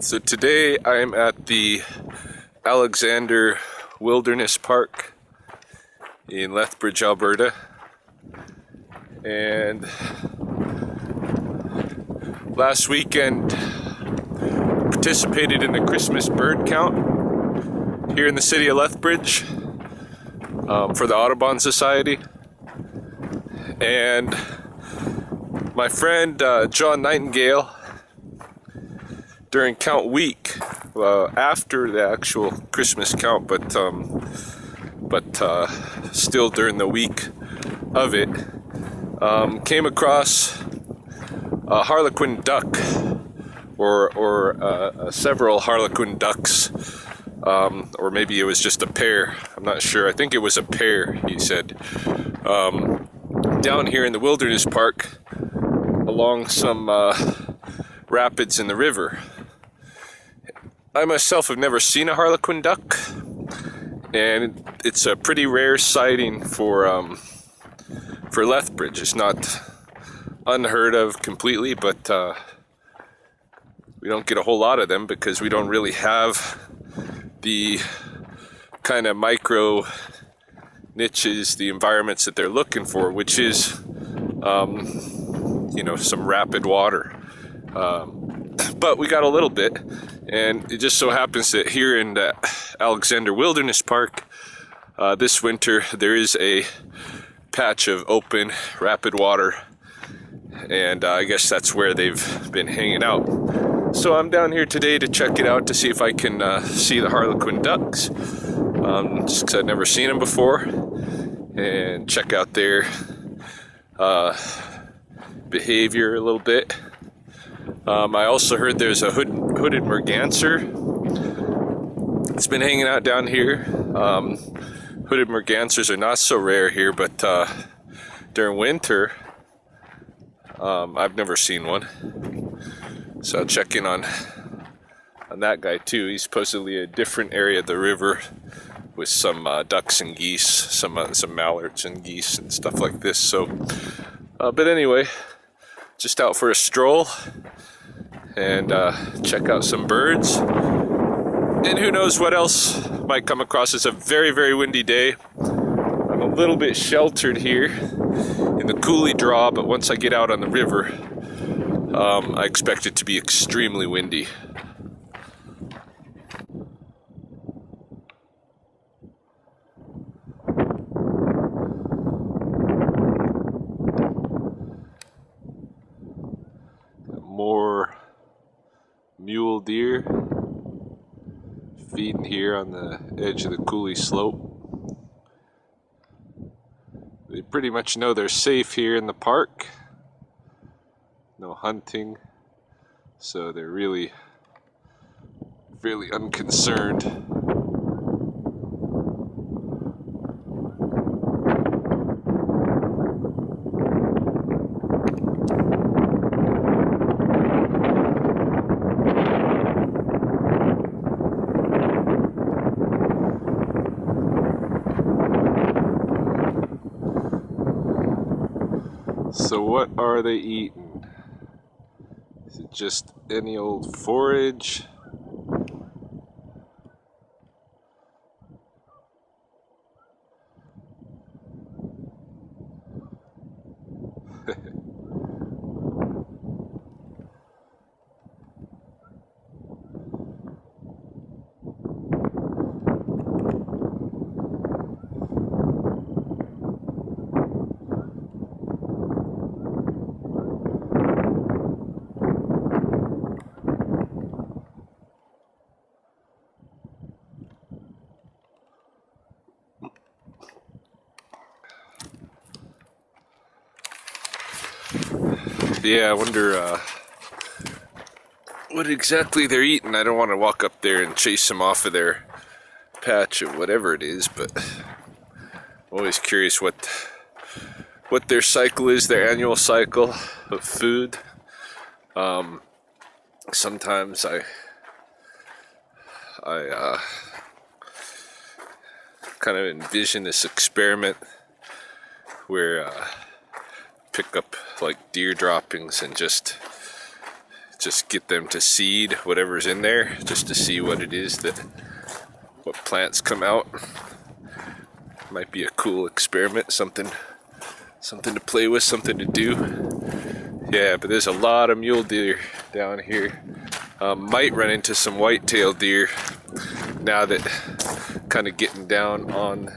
So today I'm at the Alexander Wilderness Park in Lethbridge, Alberta, and last weekend participated in the Christmas bird count here in the city of Lethbridge for the Audubon Society. And my friend John Nightingale, during count week, after the actual Christmas count, but still during the week of it, came across a Harlequin duck, or several Harlequin ducks, or maybe it was just a pair. I'm not sure. I think it was a pair, he said, down here in the Wilderness Park along some rapids in the river. I myself have never seen a Harlequin duck, and it's a pretty rare sighting for Lethbridge. It's not unheard of completely, but we don't get a whole lot of them because we don't really have the kind of micro niches, the environments that they're looking for, which is some rapid water. But we got a little bit, and it just so happens that here in the Alexander Wilderness Park this winter there is a patch of open rapid water, and I guess that's where they've been hanging out. So I'm down here today to check it out to see if I can see the Harlequin ducks, just because I've never seen them before, and check out their behavior a little bit. I also heard there's a hooded merganser. It's been hanging out down here. Hooded mergansers are not so rare here, but during winter, I've never seen one. So I'll check in on that guy too. He's supposedly a different area of the river with some ducks and geese, some mallards and geese and stuff like this. So, but anyway, just out for a stroll and check out some birds, and who knows what else might come across. It's a very, very windy day. I'm a little bit sheltered here in the coulee draw, but once I get out on the river, I expect it to be extremely windy. More mule deer feeding here on the edge of the coulee slope. They pretty much know they're safe here in the park. No hunting, so they're really unconcerned. So what are they eating? Is it just any old forage? Yeah, I wonder what exactly they're eating. I don't want to walk up there and chase them off of their patch of whatever it is, but I'm always curious what their cycle is, their annual cycle of food. Sometimes I kind of envision this experiment where pick up like deer droppings and just just get them to seed whatever's in there, just to see what it is what plants come out. Might be a cool experiment, something to play with, something to do. Yeah, but there's a lot of mule deer down here. Might run into some white-tailed deer now that kind of getting down on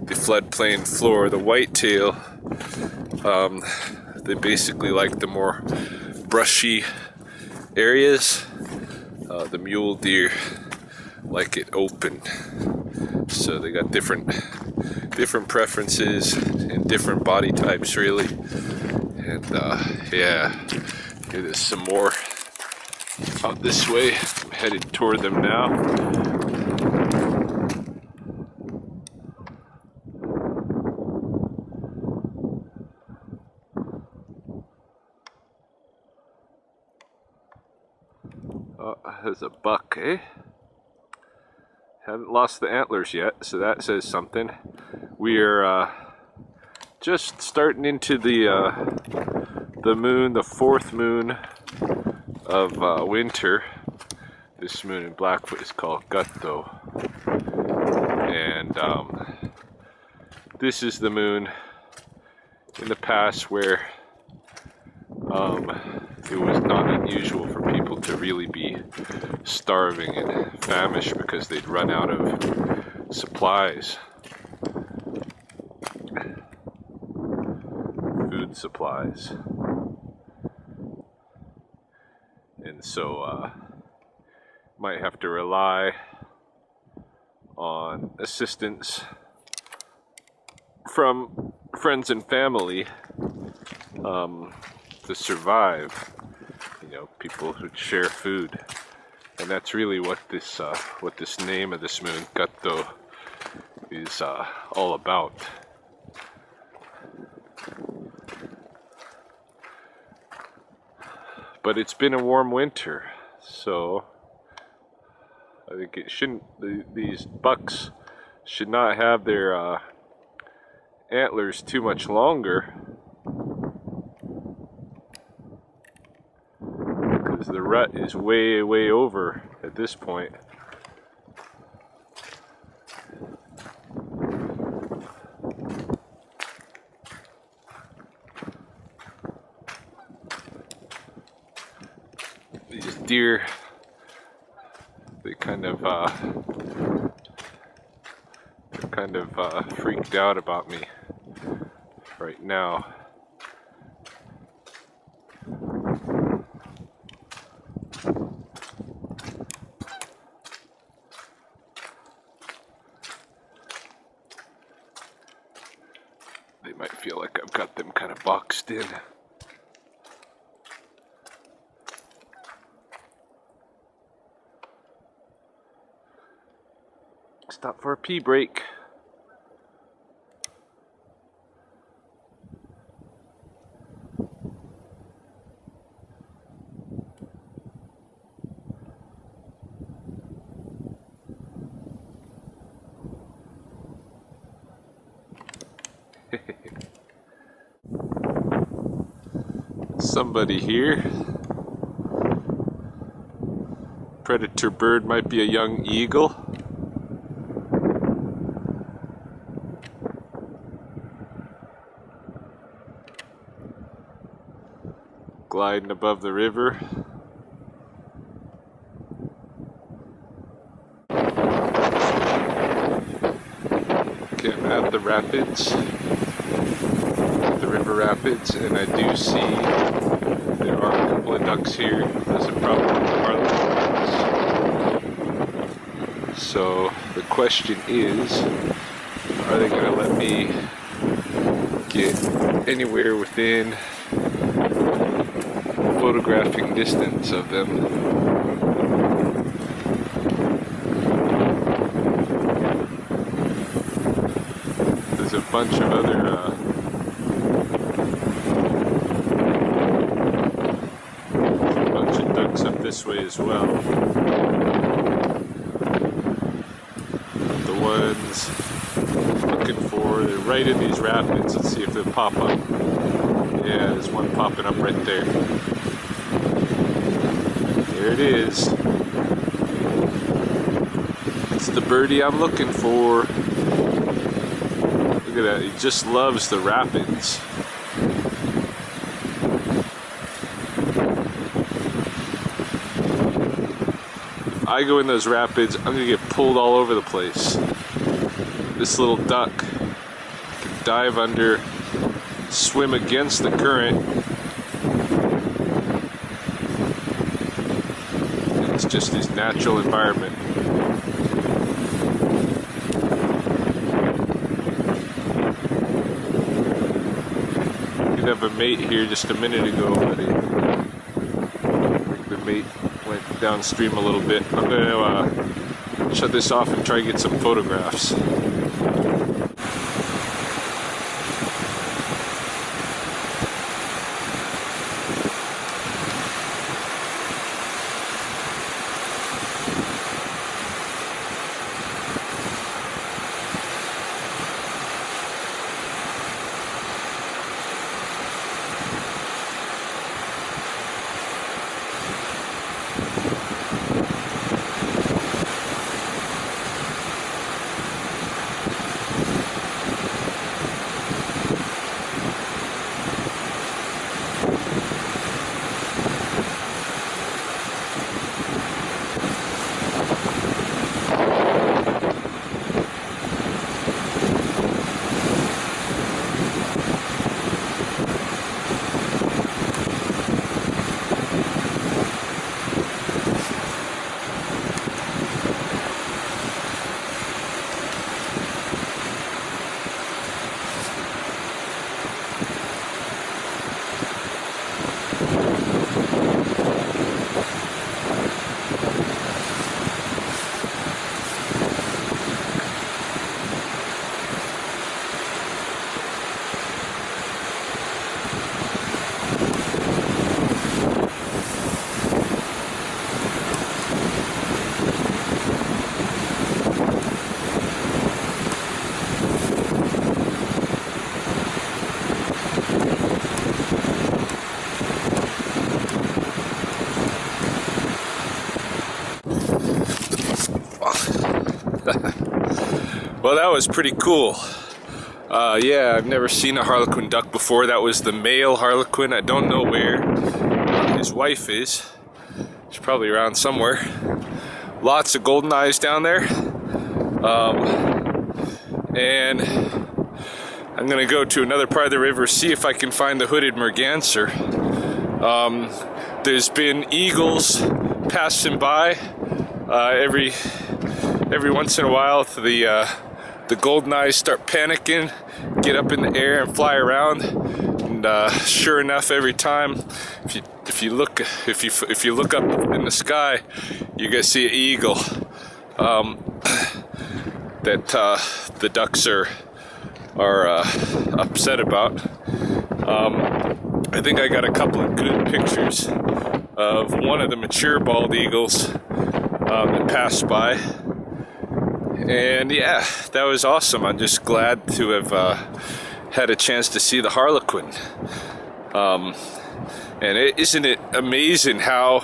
the floodplain floor. The whitetail, they basically like the more brushy areas. The mule deer like it open, so they got different preferences and different body types, really. And yeah, there's some more out this way. I'm headed toward them now. Oh, there's a buck, eh? Haven't lost the antlers yet, so that says something. We are just starting into the moon, the fourth moon of winter. This moon in Blackfoot is called Gutto, and this is the moon in the past where it was not unusual for people to really be starving and famished because they'd run out of supplies, food supplies. And so might have to rely on assistance from friends and family to survive. You know, people who share food, and that's really what this name of this moon, Gutto, is all about. But it's been a warm winter, so I think it shouldn't. These bucks should not have their antlers too much longer, because the rut is way over at this point. These deer, they kind of freaked out about me right now. They might feel like I've got them kind of boxed in. Stop for a pee break. Somebody here. Predator bird might be a young eagle. Gliding above the river. Okay, I'm at the rapids, the river rapids, and I do see there are a couple of ducks here. Those are probably Harlequins. So the question is, are they going to let me get anywhere within photographing distance of them? There's a bunch of other ducks up this way as well. The ones looking for, they're right in these rapids. Let's see if they'll pop up. Yeah, there's one popping up right there. There it is. It's the birdie I'm looking for. Look at that, he just loves the rapids. If I go in those rapids, I'm gonna get pulled all over the place. This little duck can dive under, swim against the current. It's just his natural environment. Did have a mate here just a minute ago, but I think the mate went downstream a little bit. I'm going to shut this off and try to get some photographs. Well, that was pretty cool. Yeah, I've never seen a Harlequin duck before. That was the male Harlequin. I don't know where his wife is. She's probably around somewhere. Lots of golden eyes down there. And I'm gonna go to another part of the river, see if I can find the hooded merganser. There's been eagles passing by every once in a while. The golden eyes start panicking, get up in the air and fly around. And sure enough, every time, if you look up in the sky, you're gonna see an eagle. That the ducks are upset about. I think I got a couple of good pictures of one of the mature bald eagles that passed by. And yeah, that was awesome. I'm just glad to have had a chance to see the Harlequin. And isn't it amazing how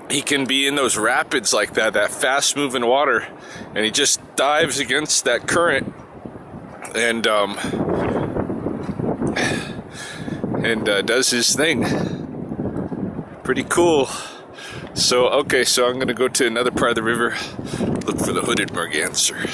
he can be in those rapids like that fast moving water, and he just dives against that current and does his thing. Pretty cool. So okay, so I'm gonna go to another part of the river, look for the hooded merganser.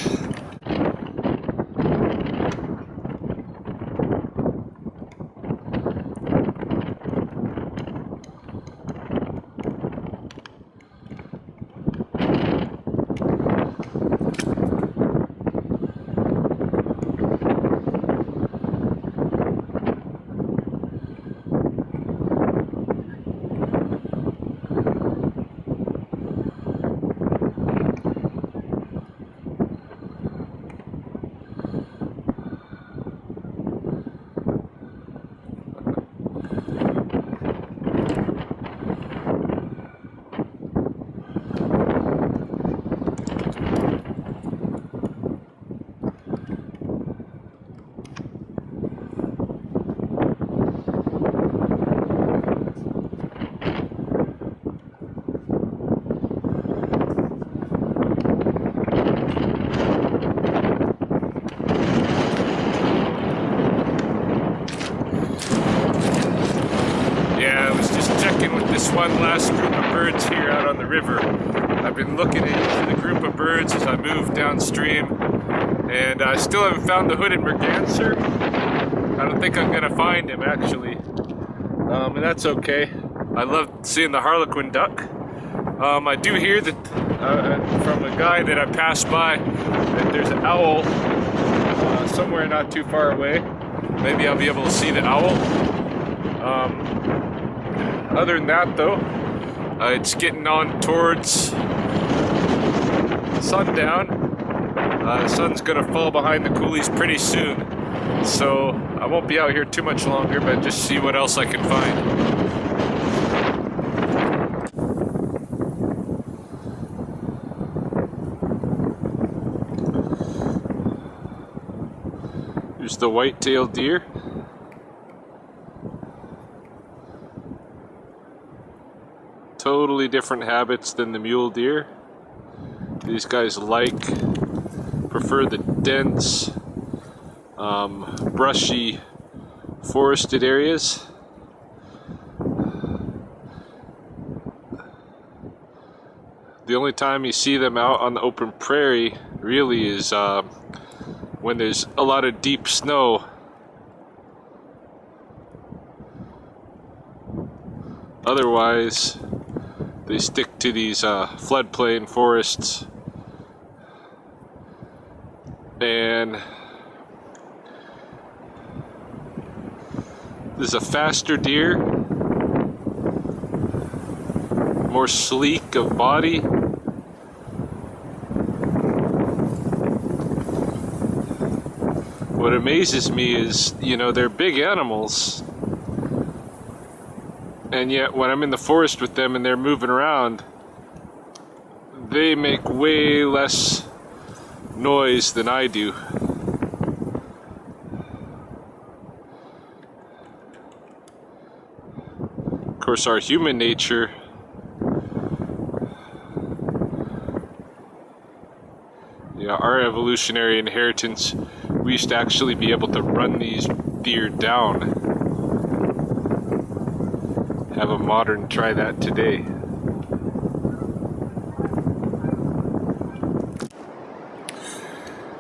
one last group of birds here out on the river. I've been looking into the group of birds as I move downstream, and I still haven't found the hooded merganser. I don't think I'm gonna find him actually, and that's okay. I love seeing the Harlequin duck. I do hear that from a guy that I passed by that there's an owl somewhere not too far away. Maybe I'll be able to see the owl. Other than that though, it's getting on towards sundown. The sun's gonna fall behind the coulees pretty soon, so I won't be out here too much longer, but just see what else I can find. Here's the white-tailed deer. Totally different habits than the mule deer. These guys prefer the dense, brushy, forested areas. The only time you see them out on the open prairie really is when there's a lot of deep snow. Otherwise, they stick to these floodplain forests. And this is a faster deer, more sleek of body. What amazes me is, you know, they're big animals, and yet when I'm in the forest with them and they're moving around, they make way less noise than I do. Of course, our human nature our evolutionary inheritance, we used to actually be able to run these deer down. Have a modern try that today.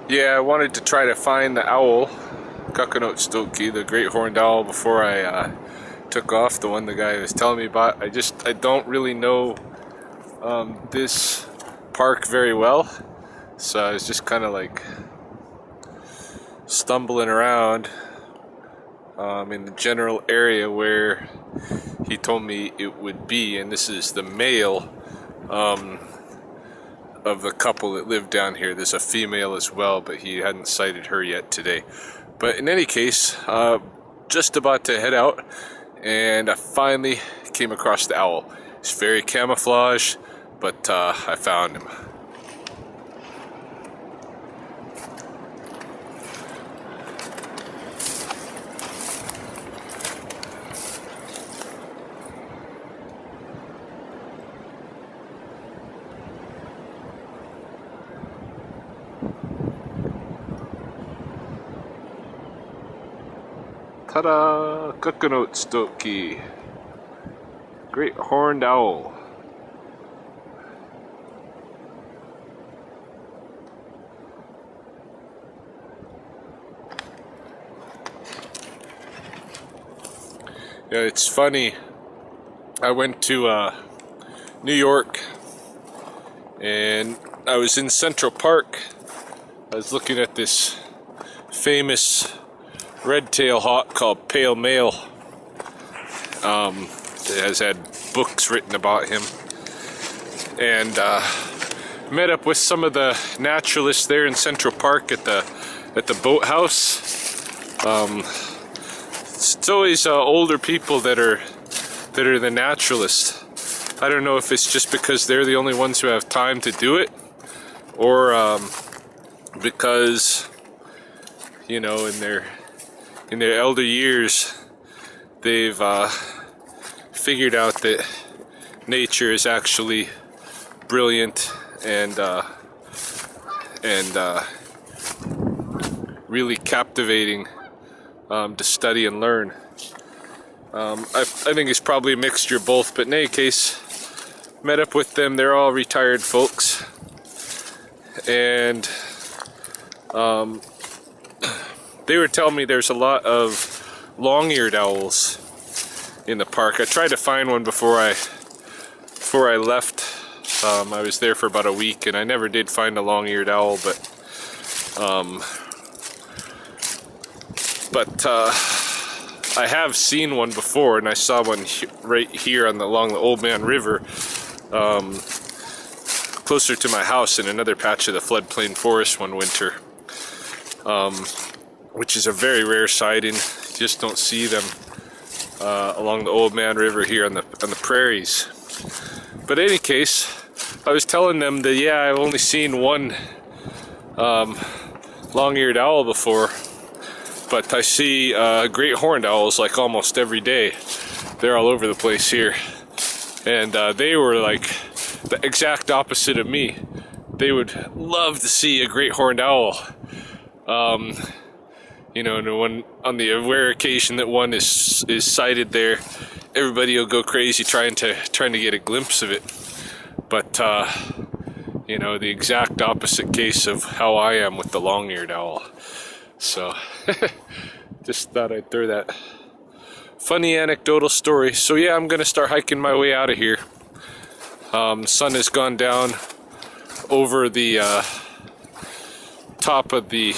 Yeah, I wanted to try to find the owl, Coconut Stokey, the great horned owl, before I took off, the one the guy was telling me about. I don't really know this park very well, so I was just kind of like stumbling around in the general area where he told me it would be, and this is the male of the couple that live down here. There's a female as well, but he hadn't sighted her yet today. But in any case, just about to head out, and I finally came across the owl. It's very camouflaged, but I found him. Ta-da! Coconut Stokey. Great horned owl. Yeah, it's funny. I went to New York, and I was in Central Park. I was looking at this famous red-tailed hawk called Pale Male. It has had books written about him, and met up with some of the naturalists there in Central Park at the boathouse. It's always older people that are the naturalists. I don't know if it's just because they're the only ones who have time to do it, or because, you know, in their elder years, they've figured out that nature is actually brilliant and really captivating to study and learn. I think it's probably a mixture of both, but in any case, met up with them. They're all retired folks, and they were telling me there's a lot of long-eared owls in the park. I tried to find one before I left. I was there for about a week, and I never did find a long-eared owl, but I have seen one before, and I saw one right here along the Old Man River, closer to my house in another patch of the floodplain forest one winter, which is a very rare sighting. You just don't see them along the Old Man River here on the prairies. But in any case, I was telling them that yeah, I've only seen one long-eared owl before, but I see great horned owls like almost every day. They're all over the place here, and they were like the exact opposite of me. They would love to see a great horned owl. You know, and on the rare occasion that one is sighted there, everybody will go crazy trying to get a glimpse of it. But you know, the exact opposite case of how I am with the long-eared owl. So just thought I'd throw that funny anecdotal story. So yeah, I'm gonna start hiking my way out of here. Sun has gone down over the top of the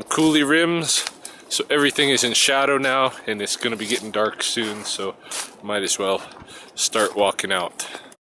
coulee rims, so everything is in shadow now, and it's gonna be getting dark soon, so might as well start walking out.